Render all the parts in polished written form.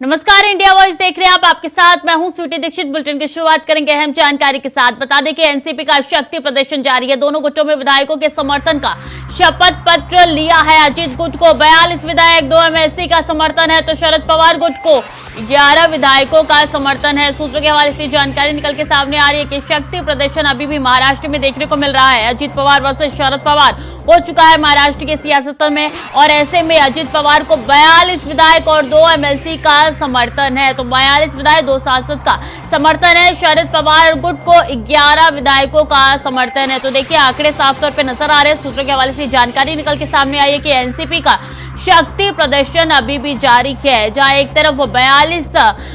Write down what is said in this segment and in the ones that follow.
नमस्कार, India voice देख रहे हैं आप। आपके साथ मैं हूं स्वीटी दीक्षित। बुलेटिन की शुरुआत करेंगे अहम जानकारी के साथ। बता दें कि एनसीपी का शक्ति प्रदर्शन जारी है। दोनों गुटों में विधायकों के समर्थन का शपथ पत्र लिया है। अजीत गुट को 42 विधायक, 2 एमएलसी का समर्थन है, तो शरद पवार गुट को 11 विधायकों का समर्थन है। सूत्रों के हवाले से जानकारी निकल के सामने आ रही है कि शक्ति प्रदर्शन अभी भी महाराष्ट्र में देखने को मिल रहा है। अजीत पवार वर्सेस शरद पवार हो चुका है महाराष्ट्र की सियासत में, और ऐसे में अजीत पवार को 42 विधायक और 2 एमएलसी का समर्थन है। तो 42 विधायक, 2 सांसद का समर्थन है। शरद पवार गुट को 11 विधायकों का समर्थन है। तो देखिए, आंकड़े साफ तौर पे नजर आ रहे हैं। सूत्रों के हवाले से जानकारी निकल के सामने आई है कि एनसीपी का शक्ति प्रदर्शन अभी भी जारी है, जहां एक तरफ वो 42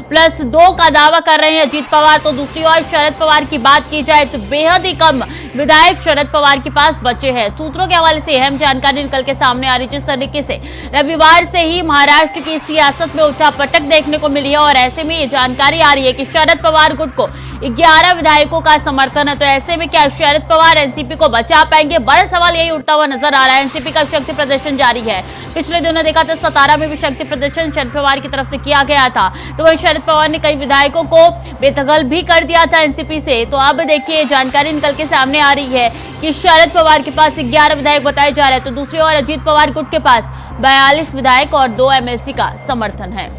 प्लस 2 का दावा कर रहे हैं अजीत पवार, तो दूसरी ओर शरद पवार की बात की जाए तो बेहद ही कम विधायक शरद पवार के पास बचे हैं। सूत्रों के हवाले से अहम जानकारी निकल के सामने आ रही, जिस तरीके से रविवार से ही महाराष्ट्र की सियासत में उठापटक देखने को मिली है, और ऐसे में ये जानकारी आ रही है कि शरद पवार गुट को 11 विधायकों का समर्थन है। तो ऐसे में क्या शरद पवार एनसीपी को बचा पाएंगे? बड़ा सवाल यही उठता हुआ नजर आ रहा है। एनसीपी का शक्ति प्रदर्शन जारी है। पिछले दिनों देखा था सतारा में भी शक्ति प्रदर्शन शरद पवार की तरफ से किया गया था, तो वही शरद पवार ने कई विधायकों को बेदखल भी कर दिया था एनसीपी से। तो अब देखिए, जानकारी निकल के सामने आ रही है कि शरद पवार के पास 11 विधायक बताए जा रहे हैं, तो दूसरी ओर अजीत पवार गुट के पास 42 विधायक और 2 एमएलसी का समर्थन है।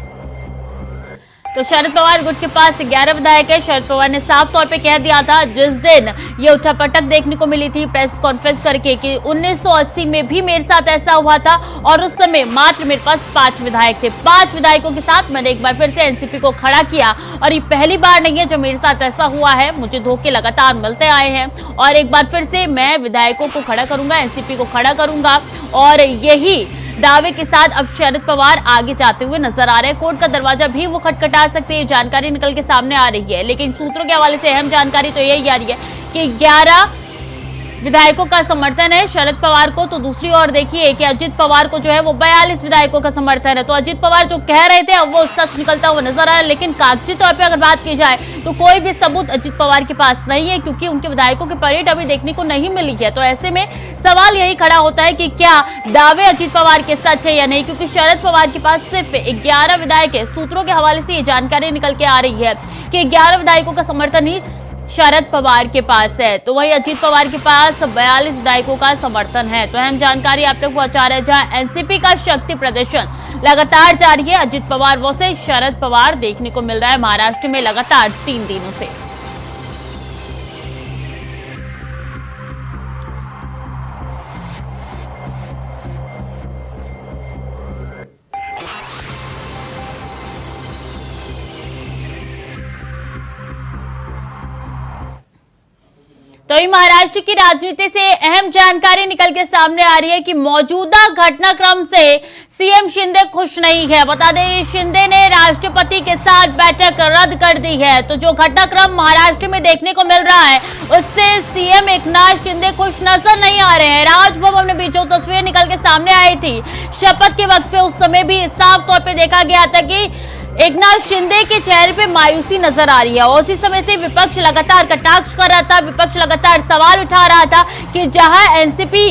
तो शरद पवार गुट के पास 11 विधायक है। शरद पवार ने साफ तौर पे कह दिया था जिस दिन ये उठापटक देखने को मिली थी प्रेस कॉन्फ्रेंस करके कि 1980 में भी मेरे साथ ऐसा हुआ था, और उस समय मात्र मेरे पास 5 विधायक थे। 5 विधायकों के साथ मैंने एक बार फिर से एनसीपी को खड़ा किया, और ये पहली बार नहीं है जब मेरे साथ ऐसा हुआ है। मुझे धोखे लगातार मिलते आए हैं, और एक बार फिर से मैं विधायकों को खड़ा करूंगा, एनसीपी को खड़ा करूंगा, और यही दावे के साथ अब शरद पवार आगे जाते हुए नजर आ रहे हैं। कोर्ट का दरवाजा भी वो खटखटा सकते हैं, जानकारी निकल के सामने आ रही है। लेकिन सूत्रों के हवाले से अहम जानकारी तो यही आ रही है कि 11 विधायकों का समर्थन है शरद पवार को, तो दूसरी ओर देखिए कि अजीत पवार को जो है वो 42 विधायकों का समर्थन है। तो अजीत पवार जो कह रहे थे अब वो सच निकलता हुआ नजर आ रहा है। लेकिन कागजी तौर पे अगर बात की जाए तो कोई भी सबूत अजीत पवार के पास नहीं है, क्योंकि उनके विधायकों की परेड अभी देखने को नहीं मिली है। तो ऐसे में सवाल यही खड़ा होता है कि क्या दावे अजीत पवार के सच है या नहीं, क्योंकि शरद पवार के पास सिर्फ 11 विधायक है। सूत्रों के हवाले से ये जानकारी निकल के आ रही है कि 11 विधायकों का समर्थन ही शरद पवार के पास है, तो वही अजीत पवार के पास 42 विधायकों का समर्थन है। तो अहम जानकारी आप तक पहुंचा रहे हैं, जहां एनसीपी का शक्ति प्रदर्शन लगातार जारी है। अजीत पवार वर्सेस शरद पवार देखने को मिल रहा है महाराष्ट्र में लगातार 3 दिनों से। तो महाराष्ट्र की राजनीति से अहम जानकारी निकल के सामने आ रही है कि मौजूदा घटनाक्रम से सीएम शिंदे खुश नहीं है। बता दें, शिंदे ने राष्ट्रपति के साथ बैठक रद्द कर दी है। तो जो घटनाक्रम महाराष्ट्र में देखने को मिल रहा है उससे सीएम एकनाथ शिंदे खुश नजर नहीं आ रहे हैं। राजभवन में भी जो तस्वीर निकल के सामने आई थी शपथ के वक्त पे, उस समय भी साफ तौर पे देखा गया था कि एकनाथ शिंदे के चेहरे पे मायूसी नजर आ रही है। और उसी समय से विपक्ष लगातार कटाक्ष कर रहा था, विपक्ष लगातार सवाल उठा रहा था कि जहां एनसीपी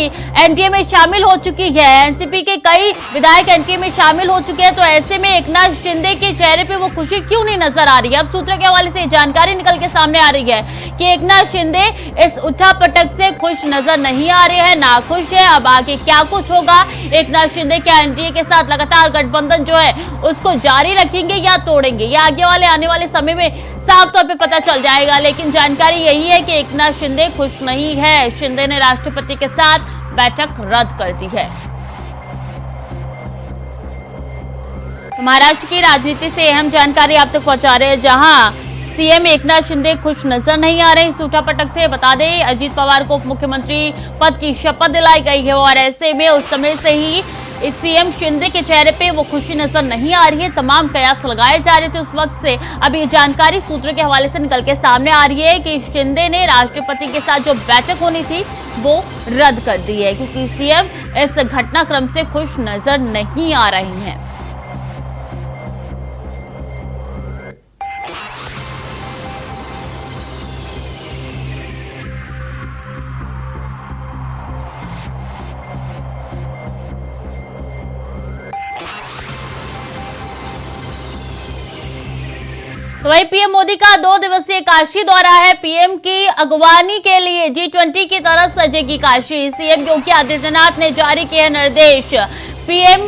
एनडीए में शामिल हो चुकी है, एनसीपी के कई विधायक एनडीए में शामिल हो चुके हैं, तो ऐसे में एकनाथ शिंदे के चेहरे पे वो खुशी क्यों नहीं नजर आ रही है। अब सूत्रों के हवाले से जानकारी निकल के सामने आ रही है कि एकनाथ शिंदे इस उठापटक से खुश नजर नहीं आ रहे हैं, नाखुश है। अब आगे क्या कुछ होगा, एकनाथ शिंदे क्या एनडीए के साथ लगातार गठबंधन जो है उसको जारी रखेंगे या तोड़ेंगे, ये आने वाले समय में साफ तौर पे पता चल जाएगा। लेकिन जानकारी यही है कि एकनाथ शिंदे खुश नहीं है। शिंदे ने राष्ट्रपति के साथ बैठक रद्द कर दी है। तो महाराष्ट्र की राजनीति से अहम जानकारी आप तक पहुंचा रहे हैं, जहां सीएम एकनाथ शिंदे खुश नजर नहीं आ रहे इस उठापटक से। बता दें, अजीत पवार को उप मुख्यमंत्री पद की शपथ दिलाई गई है, और ऐसे में उस समय से ही इस सीएम शिंदे के चेहरे पे वो खुशी नजर नहीं आ रही है। तमाम कयास लगाए जा रहे थे उस वक्त से। अब ये जानकारी सूत्रों के हवाले से निकल के सामने आ रही है कि शिंदे ने राष्ट्रपति के साथ जो बैठक होनी थी वो रद्द कर दी है, क्योंकि सीएम इस घटनाक्रम से खुश नजर नहीं आ रही हैं। तो वही पीएम मोदी का 2 दिवसीय काशी दौरा है। पीएम की अगवानी के लिए G20 की तरह सजेगी काशी। सीएम योगी आदित्यनाथ ने जारी किए निर्देश। पीएम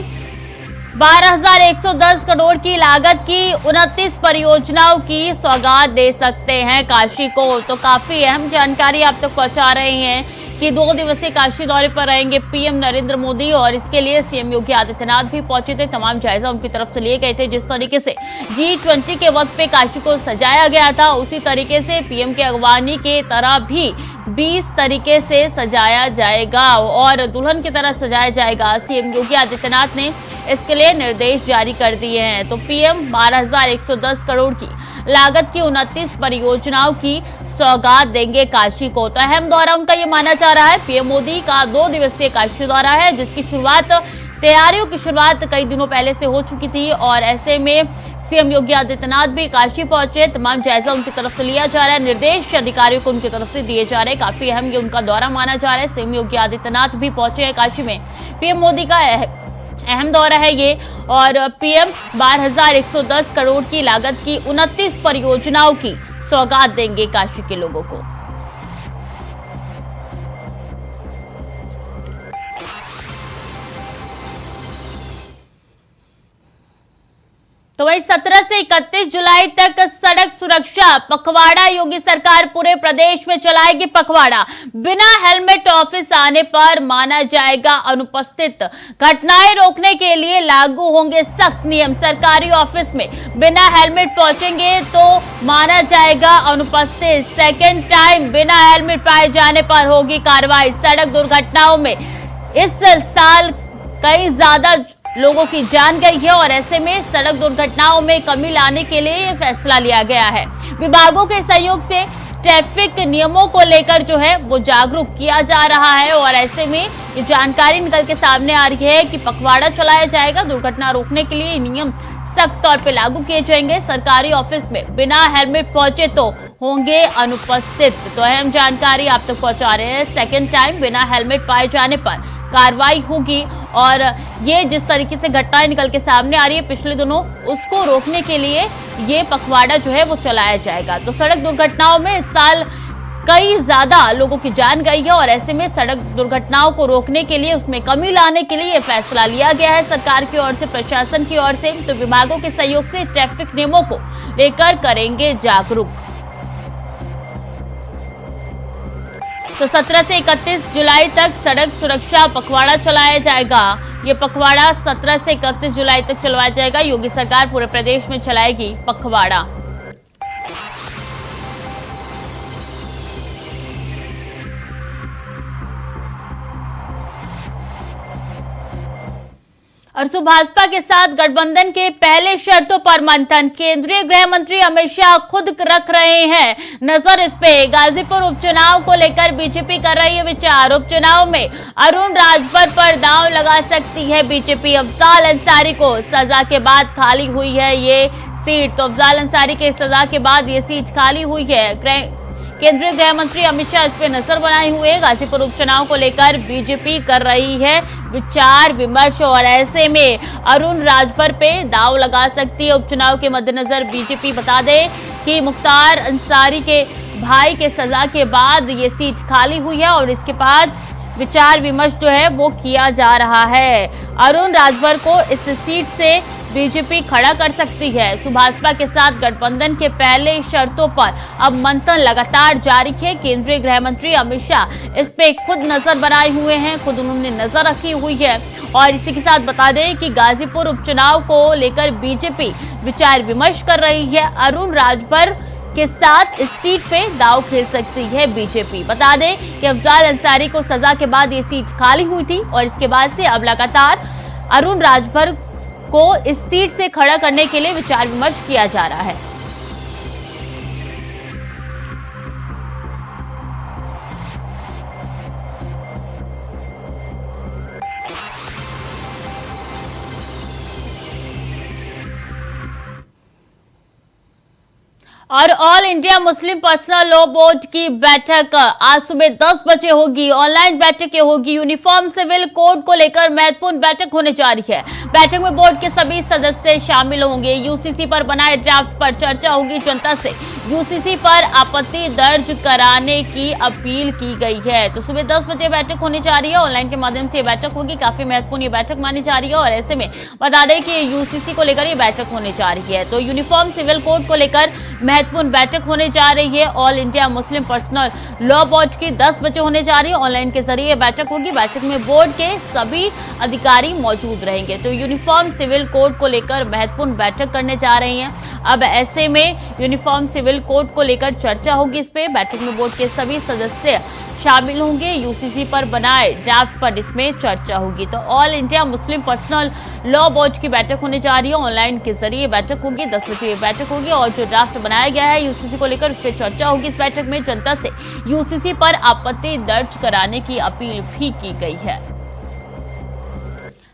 12,110 करोड़ की लागत की 29 परियोजनाओं की सौगात दे सकते हैं काशी को। तो काफी अहम जानकारी आप तक पहुंचा रहे हैं कि 2 दिवसीय काशी दौरे पर रहेंगे पीएम नरेंद्र मोदी और इसके लिए सीएम योगी आदित्यनाथ भी पहुंचे थे। तमाम जायजा उनकी तरफ से लिए गए थे। जिस तरीके से G20 के वक्त पे काशी को सजाया गया था, उसी तरीके से पीएम के अगवानी के तरह भी 20 तरीके से सजाया जाएगा और दुल्हन की तरह सजाया जाएगा। सीएम योगी आदित्यनाथ ने इसके लिए निर्देश जारी कर दिए हैं। तो पीएम 12,110 करोड़ की लागत की 29 परियोजनाओं की सौगात देंगे काशी को। तो अहम दौरा उनका ये माना जा रहा है। पीएम मोदी का 2 दिवसीय काशी दौरा है, जिसकी तैयारियों की शुरुआत कई दिनों पहले से हो चुकी थी और ऐसे में सीएम योगी आदित्यनाथ भी काशी पहुंचे। तमाम जायजा उनकी तरफ से लिया जा रहा है, निर्देश अधिकारियों को उनकी तरफ से दिए जा रहे हैं। काफी अहम ये उनका दौरा माना जा रहा है। सीएम योगी आदित्यनाथ भी पहुंचे हैं काशी में। पीएम मोदी का अहम दौरा है ये और पीएम 12,110 करोड़ की लागत की 29 परियोजनाओं की सौगात देंगे काशी के लोगों को। तो वही 17 से 31 जुलाई तक सड़क सुरक्षा पखवाड़ा। योगी सरकार पूरे प्रदेश में चलाएगी पखवाड़ा। बिना हेलमेट ऑफिस आने पर माना जाएगा अनुपस्थित। घटनाएं रोकने के लिए लागू होंगे सख्त नियम। सरकारी ऑफिस में बिना हेलमेट पहुंचेंगे तो माना जाएगा अनुपस्थित। सेकेंड टाइम बिना हेलमेट पाए जाने पर होगी कार्रवाई। सड़क दुर्घटनाओं में इस साल कई ज्यादा लोगों की जान गई है और ऐसे में सड़क दुर्घटनाओं में कमी लाने के लिए ये फैसला लिया गया है। विभागों के सहयोग से ट्रैफिक नियमों को लेकर जो है वो जागरूक किया जा रहा है और ऐसे में ये जानकारी निकल के सामने आ रही है कि पखवाड़ा चलाया जाएगा। दुर्घटना रोकने के लिए नियम सख्त तौर पे लागू किए जाएंगे। सरकारी ऑफिस में बिना हेलमेट पहुंचे तो होंगे अनुपस्थित। तो अहम जानकारी आप तक पहुंचा रहे हैं। सेकेंड टाइम बिना हेलमेट पाए जाने पर कार्रवाई होगी और ये जिस तरीके से घटनाएं निकल के सामने आ रही है पिछले दिनों, उसको रोकने के लिए ये पखवाड़ा जो है वो चलाया जाएगा। तो सड़क दुर्घटनाओं में इस साल कई ज्यादा लोगों की जान गई है और ऐसे में सड़क दुर्घटनाओं को रोकने के लिए, उसमें कमी लाने के लिए ये फैसला लिया गया है सरकार की ओर से, प्रशासन की ओर से। तो विभागों के सहयोग से ट्रैफिक नियमों को लेकर करेंगे जागरूक। तो 17 से 31 जुलाई तक सड़क सुरक्षा पखवाड़ा चलाया जाएगा। ये पखवाड़ा 17 से 31 जुलाई तक चलवाया जाएगा। योगी सरकार पूरे प्रदेश में चलाएगी पखवाड़ा। और भाजपा के साथ गठबंधन के पहले शर्तों पर मंथन। केंद्रीय गृह मंत्री अमित शाह खुद रख रहे हैं नजर इस पे। गाजीपुर उपचुनाव को लेकर बीजेपी कर रही है विचार। उपचुनाव में अरुण राजभर पर दांव लगा सकती है बीजेपी। अफजाल अंसारी को सजा के बाद खाली हुई है ये सीट। तो अफजाल अंसारी के सजा के बाद ये सीट खाली हुई है। केंद्रीय गृह मंत्री अमित शाह इस पे नजर बनाए हुए। गाजीपुर उपचुनाव को लेकर बीजेपी कर रही है विचार विमर्श और ऐसे में अरुण राजभर पे दांव लगा सकती है उपचुनाव के मद्देनजर बीजेपी। बता दें कि मुख्तार अंसारी के भाई के सजा के बाद ये सीट खाली हुई है और इसके बाद विचार विमर्श जो है वो किया जा रहा है। अरुण राजभर को इस सीट से बीजेपी खड़ा कर सकती है। भाजपा के साथ गठबंधन के पहले शर्तों पर अब मंथन लगातार जारी है। केंद्रीय गृह मंत्री अमित शाह इस पे खुद नजर बनाए हुए हैं, खुद उन्होंने नजर रखी हुई है। और इसी के साथ बता दें कि गाजीपुर उपचुनाव को लेकर बीजेपी विचार विमर्श कर रही है। अरुण राजभर के साथ इस सीट पे दांव खेल सकती है बीजेपी। बता दें कि अफजाल अंसारी को सजा के बाद ये सीट खाली हुई थी और इसके बाद से अब लगातार अरुण राजभर को इस सीट से खड़ा करने के लिए विचार विमर्श किया जा रहा है। और all India Muslim personal law board की बैठक आज सुबह 10 बजे होगी। ऑनलाइन बैठक होगी। यूनिफॉर्म सिविल कोड को लेकर महत्वपूर्ण बैठक होने जा रही है। बैठक में बोर्ड के सभी सदस्य शामिल होंगे। यूसीसी पर बनाए ड्राफ्ट पर चर्चा होगी। जनता से यूसीसी पर आपत्ति दर्ज कराने की अपील की गई है। तो सुबह 10 बजे बैठक होने जा रही है। ऑनलाइन के माध्यम से ये बैठक होगी। काफी महत्वपूर्ण ये बैठक मानी जा रही है और ऐसे में बता दें कि यूसीसी को लेकर ये बैठक होने जा रही है। तो यूनिफॉर्म सिविल कोड को लेकर महत्वपूर्ण बैठक होने जा रही है। All India Muslim personal law board की 10 बजे होने जा रही है। ऑनलाइन के जरिए बैठक होगी। बैठक में बोर्ड के सभी अधिकारी मौजूद रहेंगे। तो यूनिफॉर्म सिविल कोड को लेकर महत्वपूर्ण बैठक करने जा रही है। अब ऐसे में यूनिफॉर्म सिविल कोड को लेकर चर्चा होगी। इस पे बैठक में बोर्ड के सभी सदस्य शामिल होंगे। यूसीसी पर बनाए ड्राफ्ट पर इसमें चर्चा होगी। तो all India Muslim personal law board की बैठक होने जा रही है। ऑनलाइन के जरिए बैठक होगी। 10 बजे बैठक होगी और जो ड्राफ्ट बनाया गया है यूसीसी को लेकर उस पर चर्चा होगी। इस बैठक में जनता से यूसीसी पर आपत्ति दर्ज कराने की अपील भी की गई है।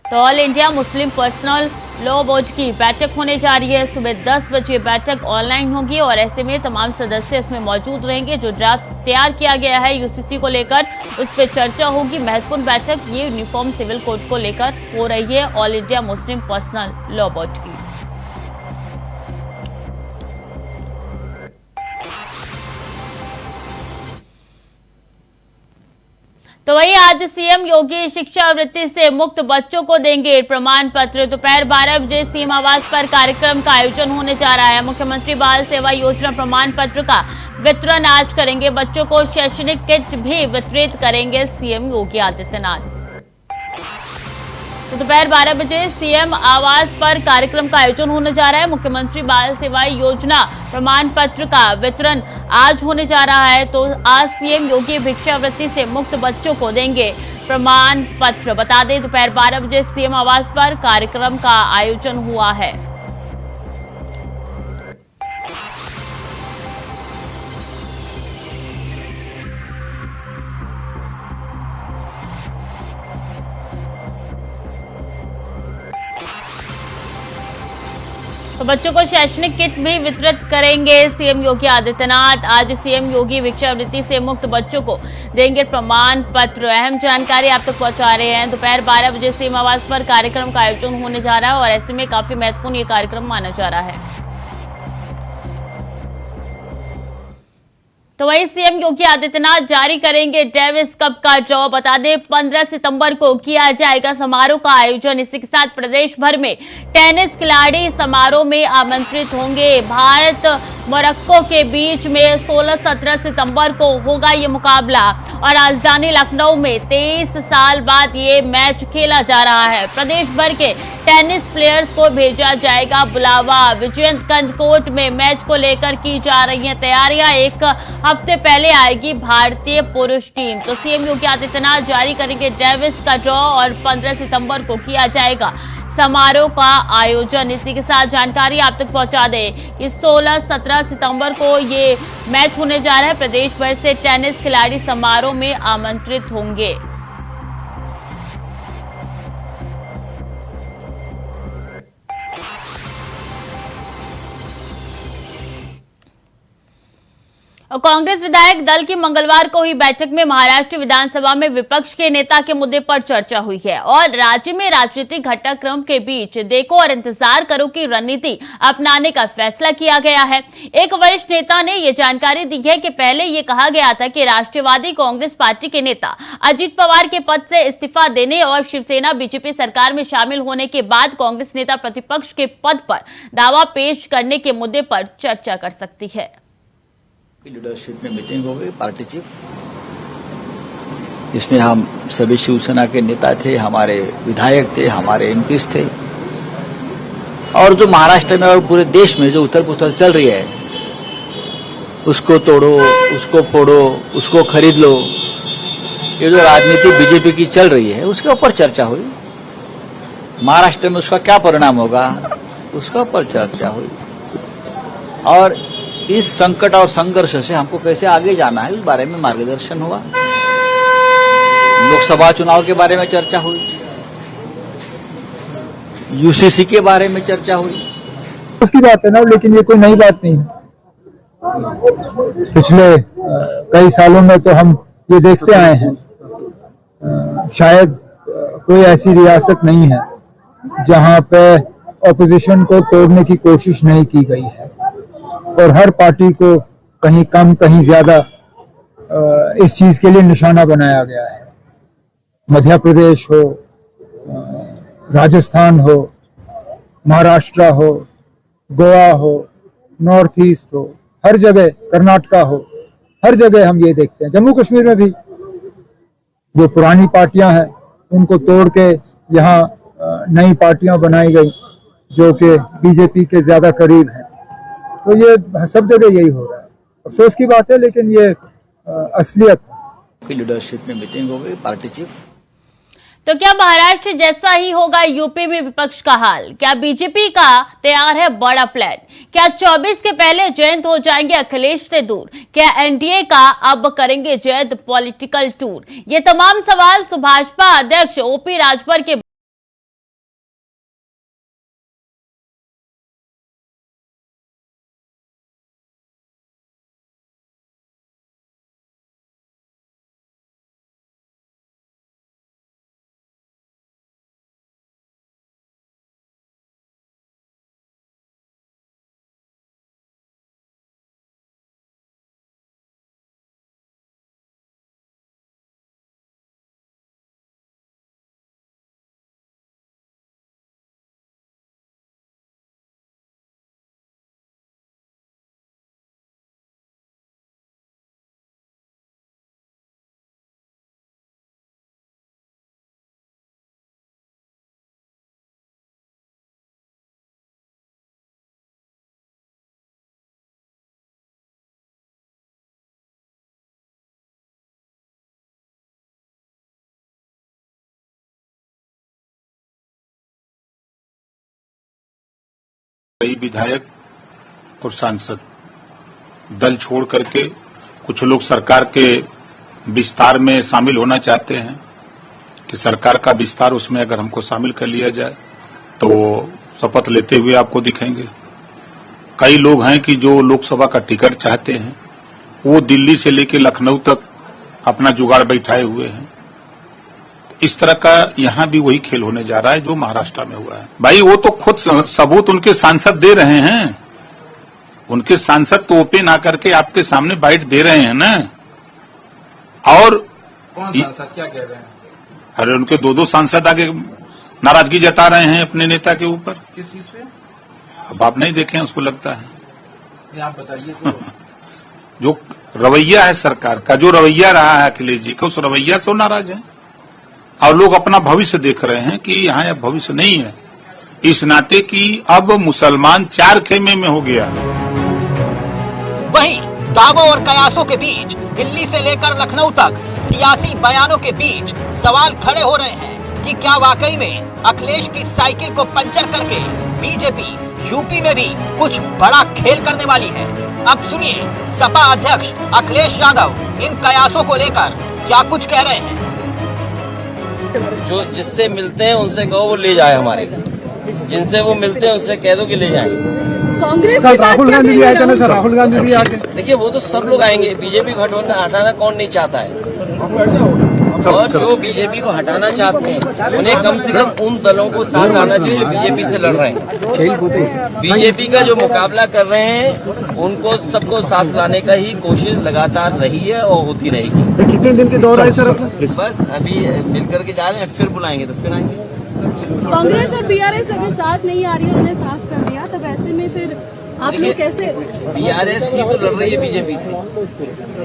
तो all India Muslim personal law board की बैठक होने जा रही है। सुबह 10 बजे बैठक ऑनलाइन होगी और ऐसे में तमाम सदस्य इसमें मौजूद रहेंगे। जो ड्राफ्ट तैयार किया गया है यूसीसी को लेकर उस पर चर्चा होगी। महत्वपूर्ण बैठक ये यूनिफॉर्म सिविल कोड को लेकर हो रही है all India Muslim personal law board की। तो वही आज सीएम योगी शिक्षा वृत्ति से मुक्त बच्चों को देंगे प्रमाण पत्र। दोपहर 12 बजे सीएम आवास पर कार्यक्रम का आयोजन होने जा रहा है। मुख्यमंत्री बाल सेवा योजना प्रमाण पत्र का वितरण आज करेंगे। बच्चों को शैक्षणिक किट भी वितरित करेंगे सीएम योगी आदित्यनाथ। तो दोपहर 12 बजे सीएम आवास पर कार्यक्रम का आयोजन होने जा रहा है। मुख्यमंत्री बाल सेवा योजना प्रमाण पत्र का वितरण आज होने जा रहा है। तो आज सीएम योगी भिक्षावृत्ति से मुक्त बच्चों को देंगे प्रमाण पत्र। बता दें दोपहर 12 बजे सीएम आवास पर कार्यक्रम का आयोजन हुआ है। तो बच्चों को शैक्षणिक किट भी वितरित करेंगे सीएम योगी आदित्यनाथ। आज सीएम योगी भिक्षावृत्ति से मुक्त बच्चों को देंगे प्रमाण पत्र। अहम जानकारी आप तक पहुंचा रहे हैं। दोपहर 12 बजे सीएम आवास पर कार्यक्रम का आयोजन होने जा रहा है और ऐसे में काफी महत्वपूर्ण ये कार्यक्रम माना जा रहा है। तो वही सीएम योगी आदित्यनाथ जारी करेंगे डेविस कप का ड्रॉ। बता दें 15 सितंबर को किया जाएगा समारोह का आयोजन। इसी के साथ प्रदेश भर में टेनिस खिलाड़ी समारोह में आमंत्रित होंगे। भारत मोरक्को के बीच में 16-17 सितंबर को होगा ये मुकाबला और राजधानी लखनऊ में 23 साल बाद ये मैच खेला जा रहा है। प्रदेश भर के टेनिस प्लेयर्स को भेजा जाएगा बुलावा। विजयगंज कोर्ट में मैच को लेकर की जा रही हैं तैयारियां। एक हफ्ते पहले आएगी भारतीय पुरुष टीम। तो सीएम योगी आदित्यनाथ जारी करेंगे डेविस का ड्रॉ और 15 सितंबर को किया जाएगा समारोह का आयोजन। इसी के साथ जानकारी आप तक पहुंचा दें कि 16-17 सितंबर को ये मैच होने जा रहा है। प्रदेश भर से टेनिस खिलाड़ी समारोह में आमंत्रित होंगे। और कांग्रेस विधायक दल की मंगलवार को हुई बैठक में महाराष्ट्र विधानसभा में विपक्ष के नेता के मुद्दे पर चर्चा हुई है और राज्य में राजनीतिक घटनाक्रम के बीच देखो और इंतजार करो की रणनीति अपनाने का फैसला किया गया है। एक वरिष्ठ नेता ने यह जानकारी दी है कि पहले यह कहा गया था कि राष्ट्रवादी कांग्रेस पार्टी के नेता अजित पवार के पद से इस्तीफा देने और शिवसेना बीजेपी सरकार में शामिल होने के बाद कांग्रेस नेता प्रतिपक्ष के पद पर दावा पेश करने के मुद्दे पर चर्चा कर सकती है। लीडरशिप में मीटिंग हो गई पार्टी चीफ, इसमें हम सभी शिवसेना के नेता थे, हमारे विधायक थे, हमारे एमपीज थे और जो महाराष्ट्र में और पूरे देश में जो उथल पुथल चल रही है उसको तोड़ो, उसको फोड़ो, उसको खरीद लो, ये जो राजनीति बीजेपी की चल रही है उसके ऊपर चर्चा हुई। महाराष्ट्र में उसका क्या परिणाम होगा उसका ऊपर चर्चा हुई और इस संकट और संघर्ष से हमको कैसे आगे जाना है उस बारे में मार्गदर्शन हुआ। लोकसभा चुनाव के बारे में चर्चा हुई, यूसीसी के बारे में चर्चा हुई। उसकी बात है ना, लेकिन ये कोई नई बात नहीं है। पिछले कई सालों में तो हम ये देखते आए हैं, शायद कोई ऐसी रियासत नहीं है जहां पे ऑपोजिशन को तोड़ने की कोशिश नहीं की गई है और हर पार्टी को कहीं कम कहीं ज्यादा इस चीज के लिए निशाना बनाया गया है। मध्य प्रदेश हो, राजस्थान हो, महाराष्ट्र हो, गोवा हो, नॉर्थ ईस्ट हो, हर जगह, कर्नाटका हो, हर जगह हम ये देखते हैं। जम्मू कश्मीर में भी जो पुरानी पार्टियां हैं उनको तोड़ के यहाँ नई पार्टियां बनाई गई जो कि बीजेपी के ज्यादा करीब हैं। तो ये सब जगह यही हो रहा है। अफसोस की बात है, लेकिन ये असलियत की लीडरशिप में मीटिंग हो गई, पार्टी चीफ। तो क्या महाराष्ट्र जैसा ही होगा यूपी में विपक्ष का हाल? क्या बीजेपी का तैयार है बड़ा प्लान? क्या 24 के पहले जयंत हो जाएंगे अखिलेश से दूर? क्या एनडीए का अब करेंगे जयंत पॉलिटिकल टूर? ये तमाम सवाल भाजपा अध्यक्ष ओपी राजभर के कई विधायक और सांसद दल छोड़ करके कुछ लोग सरकार के विस्तार में शामिल होना चाहते हैं कि सरकार का विस्तार उसमें अगर हमको शामिल कर लिया जाए तो शपथ लेते हुए आपको दिखेंगे। कई लोग हैं कि जो लोकसभा का टिकट चाहते हैं वो दिल्ली से लेकर लखनऊ तक अपना जुगाड़ बैठाए हुए हैं। इस तरह का यहाँ भी वही खेल होने जा रहा है जो महाराष्ट्र में हुआ है। भाई वो तो खुद सबूत उनके सांसद दे रहे हैं, उनके सांसद तो ओपन आकर के आपके सामने बाइट दे रहे हैं ना। और कौन सांसद क्या कह रहे हैं? अरे उनके दो सांसद आगे नाराजगी जता रहे हैं अपने नेता के ऊपर। किस चीज पे? अब आप नहीं देखे उसको लगता है। आप बताइए तो। जो रवैया है सरकार का, जो रवैया रहा है अखिलेश जी का, उस रवैया से नाराज है और लोग अपना भविष्य देख रहे हैं कि यहाँ अब भविष्य नहीं है, इस नाते कि अब मुसलमान चार खेमे में हो गया। वहीं दावों और कयासों के बीच दिल्ली से लेकर लखनऊ तक सियासी बयानों के बीच सवाल खड़े हो रहे हैं कि क्या वाकई में अखिलेश की साइकिल को पंचर करके बीजेपी यूपी में भी कुछ बड़ा खेल करने वाली है। अब सुनिए सपा अध्यक्ष अखिलेश यादव इन कयासों को लेकर क्या कुछ कह रहे हैं। जो जिससे मिलते हैं उनसे कहो वो ले जाए, हमारे जिनसे वो मिलते हैं उनसे कह दो कि ले जाए। कांग्रेस राहुल गांधी भी आए थे ना सर, राहुल गांधी भी आए थे। देखिए वो तो सब लोग आएंगे, बीजेपी को हटाना कौन नहीं चाहता है। और जो बीजेपी को हटाना चाहते हैं उन्हें कम से कम उन दलों को साथ आना चाहिए जो बीजेपी से लड़ रहे हैं। बीजेपी का जो मुकाबला कर रहे हैं उनको सबको साथ लाने का ही कोशिश लगातार रही है और होती रहेगी। कितने दिन के दौर है सर? बस अभी मिलकर के जा रहे हैं, फिर बुलाएंगे तो फिर आएंगे। कांग्रेस और बीआरएस अगर साथ नहीं आ रही है, उन्होंने साफ कर दिया, तब ऐसे में फिर आप लोग कैसे? बीआरएस ही तो लड़ रही है बीजेपी से,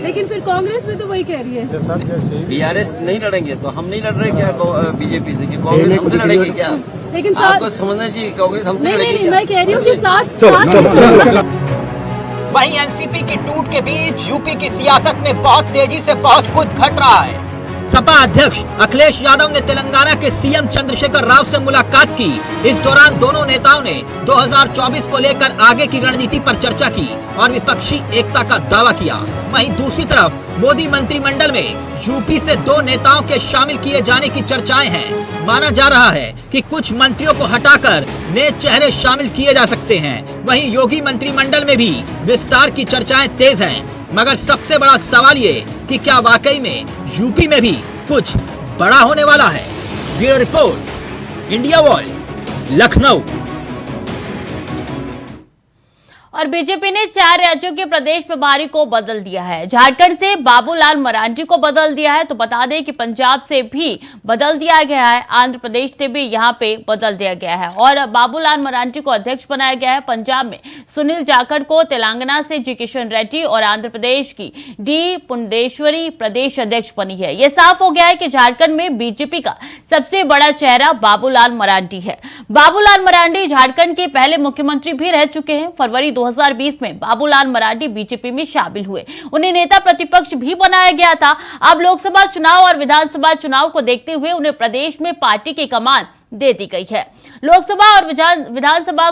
लेकिन फिर कांग्रेस में तो वही कह रही है बीआरएस नहीं लड़ेंगे तो हम नहीं लड़ रहे क्या बीजेपी से? कि कांग्रेस हमसे लड़ेगी क्या? लेकिन आपको समझना चाहिए कांग्रेस हमसे लड़ेगी। नहीं, मैं कह रही हूँ कि साथ। वहीं एनसीपी की टूट के बीच यूपी की सियासत में बहुत तेजी से बहुत कुछ घट रहा है। सपा अध्यक्ष अखिलेश यादव ने तेलंगाना के सीएम चंद्रशेखर राव से मुलाकात की। इस दौरान दोनों नेताओं ने 2024 को लेकर आगे की रणनीति पर चर्चा की और विपक्षी एकता का दावा किया। वहीं दूसरी तरफ मोदी मंत्रिमंडल में यूपी से 2 नेताओं के शामिल किए जाने की चर्चाएं हैं। माना जा रहा है कि कुछ मंत्रियों को हटाकर नए चेहरे शामिल किए जा सकते हैं। वहीं योगी मंत्रिमंडल में भी विस्तार की चर्चाएं तेज हैं। मगर सबसे बड़ा सवाल ये कि क्या वाकई में यूपी में भी कुछ बड़ा होने वाला है। Bureau report, India voice, Lucknow. और बीजेपी ने 4 राज्यों के प्रदेश प्रभारी को बदल दिया है। झारखंड से बाबूलाल मरांडी को बदल दिया है, तो बता दें कि पंजाब से भी बदल दिया गया है, आंध्र प्रदेश से भी यहां पे बदल दिया गया है और बाबूलाल मरांडी को अध्यक्ष बनाया गया है। पंजाब में सुनील जाखड़ को, तेलंगाना से जी किशन रेड्डी और आंध्र प्रदेश की डी पुंडेश्वरी प्रदेश अध्यक्ष बनी है। यह साफ हो गया है कि झारखंड में बीजेपी का सबसे बड़ा चेहरा बाबूलाल मरांडी है। बाबूलाल मरांडी झारखंड के पहले मुख्यमंत्री भी रह चुके हैं। फरवरी 2020 में बाबूलाल मरांडी बीजेपी में शामिल हुए, उन्हें नेता प्रतिपक्ष भी बनाया गया था। अब लोकसभा चुनाव और विधानसभा चुनाव को देखते हुए उन्हें प्रदेश में पार्टी की कमान दे दी गई है। लोकसभा और विधानसभा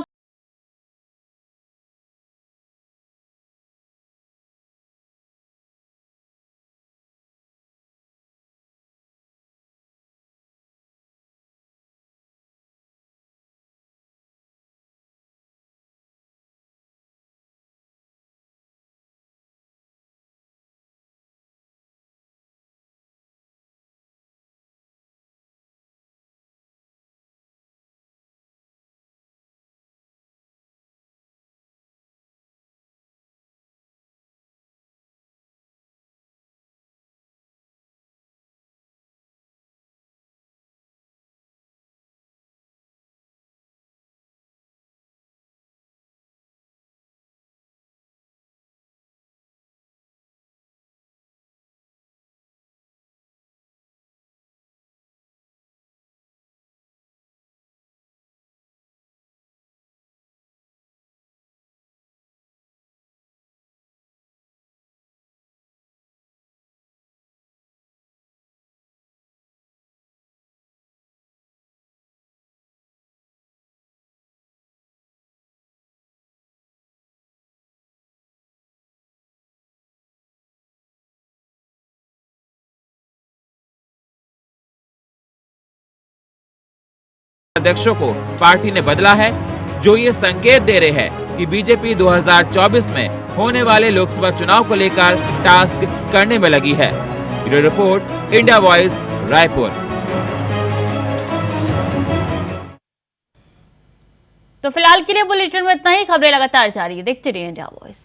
अध्यक्षों को पार्टी ने बदला है, जो ये संकेत दे रहे हैं कि बीजेपी 2024 में होने वाले लोकसभा चुनाव को लेकर टास्क करने में लगी है। Bureau report, India voice, Raipur. तो फिलहाल के लिए बुलेटिन में इतना ही। खबरें लगातार जारी है, देखते रहिए इंडिया वॉइस।